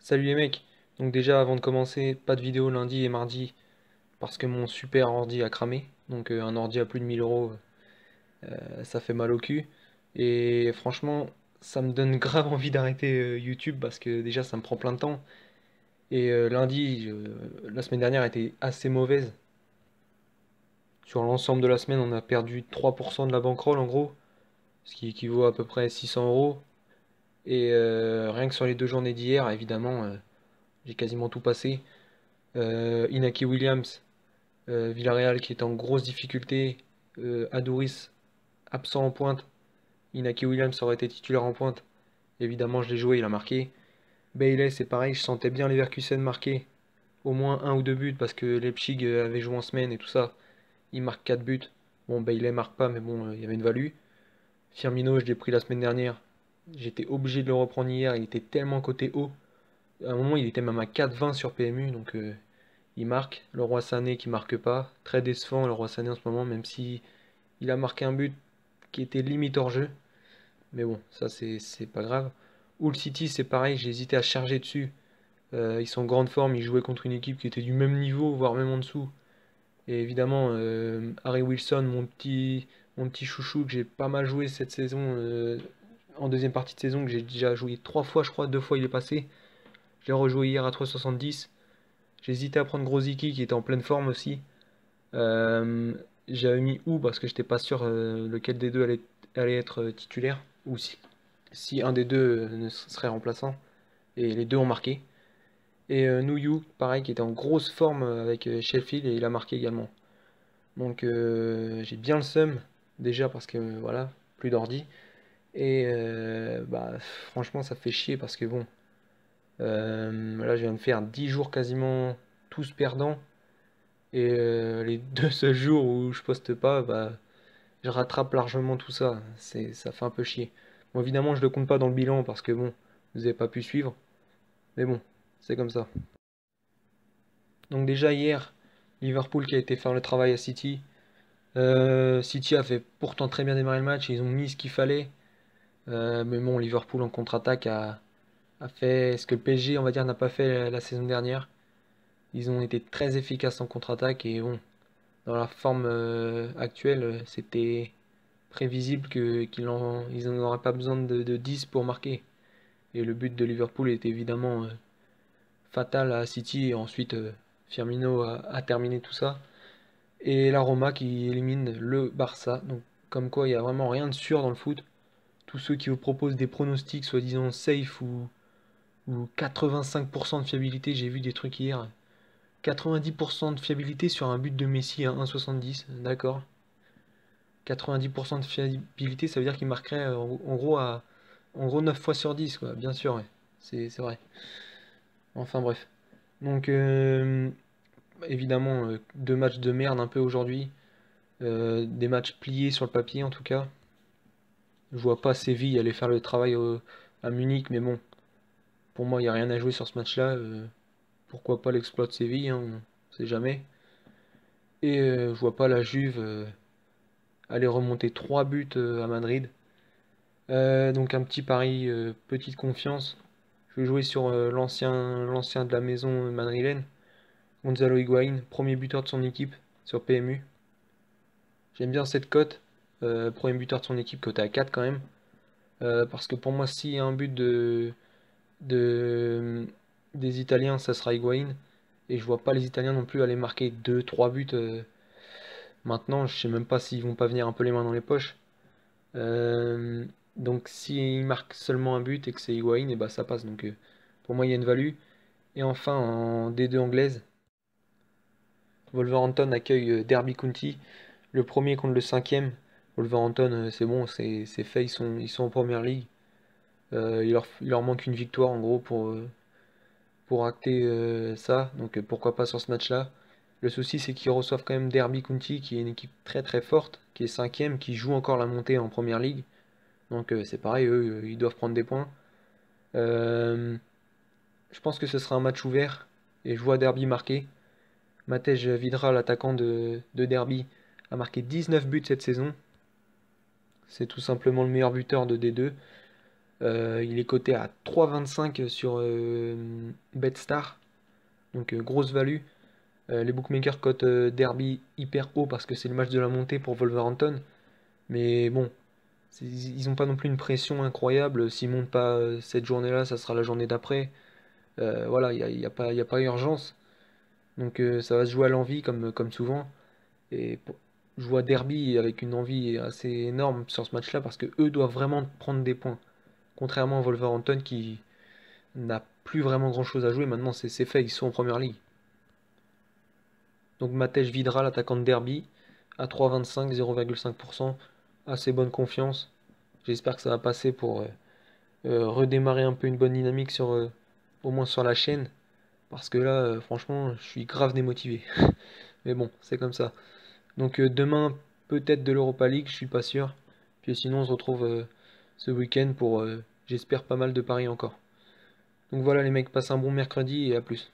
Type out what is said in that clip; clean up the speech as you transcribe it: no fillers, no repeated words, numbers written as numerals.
Salut les mecs, donc déjà avant de commencer, pas de vidéo lundi et mardi parce que mon super ordi a cramé, donc un ordi à plus de 1000 euros, ça fait mal au cul, et franchement ça me donne grave envie d'arrêter YouTube parce que déjà ça me prend plein de temps, et lundi, la semaine dernière était assez mauvaise, sur l'ensemble de la semaine on a perdu 3% de la bankroll en gros, ce qui équivaut à peu près 600 euros, et rien que sur les 2 journées d'hier évidemment j'ai quasiment tout passé. Inaki Williams, Villarreal qui est en grosse difficulté, Adouris absent en pointe, Inaki Williams aurait été titulaire en pointe, évidemment je l'ai joué, il a marqué. Bailey c'est pareil, je sentais bien Leverkusen marquer au moins un ou deux buts parce que Leipzig avait joué en semaine et tout ça, il marque 4 buts. Bon Bailey marque pas mais bon il y avait une value. Firmino je l'ai pris la semaine dernière, j'étais obligé de le reprendre hier, il était tellement côté haut. À un moment il était même à 4,20 sur PMU donc il marque. Le Roi Sané qui marque pas. Très décevant le Roi Sané en ce moment, même si il a marqué un but qui était limite hors jeu. Mais bon, ça c'est pas grave. Hull City c'est pareil, j'ai hésité à charger dessus. Ils sont en grande forme, ils jouaient contre une équipe qui était du même niveau, voire même en dessous. Et évidemment, Harry Wilson, mon petit chouchou que j'ai pas mal joué cette saison, en deuxième partie de saison, que j'ai déjà joué 3 fois, je crois, 2 fois il est passé. Je l'ai rejoué hier à 3,70. J'ai hésité à prendre Grosicki qui était en pleine forme aussi. Euh, J'avais mis ou parce que j'étais pas sûr lequel des deux allait être titulaire, ou si un des deux ne serait remplaçant, et les deux ont marqué. Et Nuyu, pareil, qui était en grosse forme avec Sheffield, et il a marqué également. Donc j'ai bien le seum, déjà parce que voilà, plus d'ordi. Et bah, franchement, ça fait chier parce que bon, là je viens de faire 10 jours quasiment tous perdants. Et les deux seuls jours où je poste pas, bah, je rattrape largement tout ça. Ça fait un peu chier. Bon, évidemment, je le compte pas dans le bilan parce que bon, vous avez pas pu suivre. Mais bon, c'est comme ça. Donc déjà hier, Liverpool qui a été faire le travail à City. City a fait pourtant très bien démarrer le match. Ils ont mis ce qu'il fallait. Mais bon, Liverpool en contre-attaque a fait ce que le PSG, on va dire, n'a pas fait la saison dernière. Ils ont été très efficaces en contre-attaque et bon, dans la forme actuelle, c'était prévisible ils n'en auraient pas besoin de 10 pour marquer. Et le but de Liverpool est évidemment fatal à City. Et ensuite, Firmino a terminé tout ça. Et la Roma qui élimine le Barça. Donc, comme quoi, il n'y a vraiment rien de sûr dans le foot. Tous ceux qui vous proposent des pronostics soi-disant safe ou 85% de fiabilité, j'ai vu des trucs hier. 90% de fiabilité sur un but de Messi à 1,70, d'accord. 90% de fiabilité, ça veut dire qu'il marquerait en gros 9 fois sur 10 quoi. Bien sûr, ouais. C'est vrai. Enfin bref. Donc, évidemment, 2 matchs de merde un peu aujourd'hui. Des matchs pliés sur le papier en tout cas. Je vois pas Séville aller faire le travail à Munich, mais bon, pour moi, il n'y a rien à jouer sur ce match-là. Pourquoi pas l'exploit de Séville, hein, on sait jamais. Et je vois pas la Juve aller remonter 3 buts à Madrid. Donc un petit pari, petite confiance. Je vais jouer sur l'ancien de la maison madrilène, Gonzalo Higuaín, premier buteur de son équipe sur PMU. J'aime bien cette cote, premier buteur de son équipe, coté à 4 quand même. Parce que pour moi, s'il y a un but des Italiens, ça sera Higuaín. Et je vois pas les Italiens non plus aller marquer 2 3 buts. Maintenant, je sais même pas s'ils vont pas venir un peu les mains dans les poches. Euh, donc s'il marque seulement un but et que c'est Higuaín, et bah ça passe. Donc pour moi, il y a une value. Et enfin, en D2 anglaise, Wolverhampton accueille Derby County, le premier contre le cinquième. Wolverhampton, c'est bon, c'est fait, ils sont en première ligue. Il leur manque une victoire en gros pour acter ça. Donc pourquoi pas sur ce match-là. Le souci, c'est qu'ils reçoivent quand même Derby County, qui est une équipe très très forte, qui est cinquième, qui joue encore la montée en première ligue. Donc c'est pareil, eux, ils doivent prendre des points. Euh, je pense que ce sera un match ouvert, et je vois Derby marquer. Matej Vidra, l'attaquant de Derby, a marqué 19 buts cette saison. C'est tout simplement le meilleur buteur de D2. Il est coté à 3,25 sur BetStar, donc grosse value. Les bookmakers cotent Derby hyper haut parce que c'est le match de la montée pour Wolverhampton. Mais bon, ils n'ont pas non plus une pression incroyable. S'ils montent pas cette journée-là, ça sera la journée d'après. Voilà, y a pas urgence. Donc ça va se jouer à l'envie comme souvent. Et je vois Derby avec une envie assez énorme sur ce match-là parce que eux doivent vraiment prendre des points. Contrairement à Wolverhampton qui n'a plus vraiment grand-chose à jouer. Maintenant, c'est fait, ils sont en première ligue. Donc Matej Vidra, l'attaquant de Derby, à 3,25, 0,5%. Assez bonne confiance. J'espère que ça va passer pour redémarrer un peu une bonne dynamique au moins sur la chaîne. Parce que là, franchement, je suis grave démotivé. Mais bon, c'est comme ça. Donc demain, peut-être de l'Europa League, je suis pas sûr. Puis sinon, on se retrouve ce week-end pour, j'espère, pas mal de paris encore. Donc voilà les mecs, passez un bon mercredi et à plus.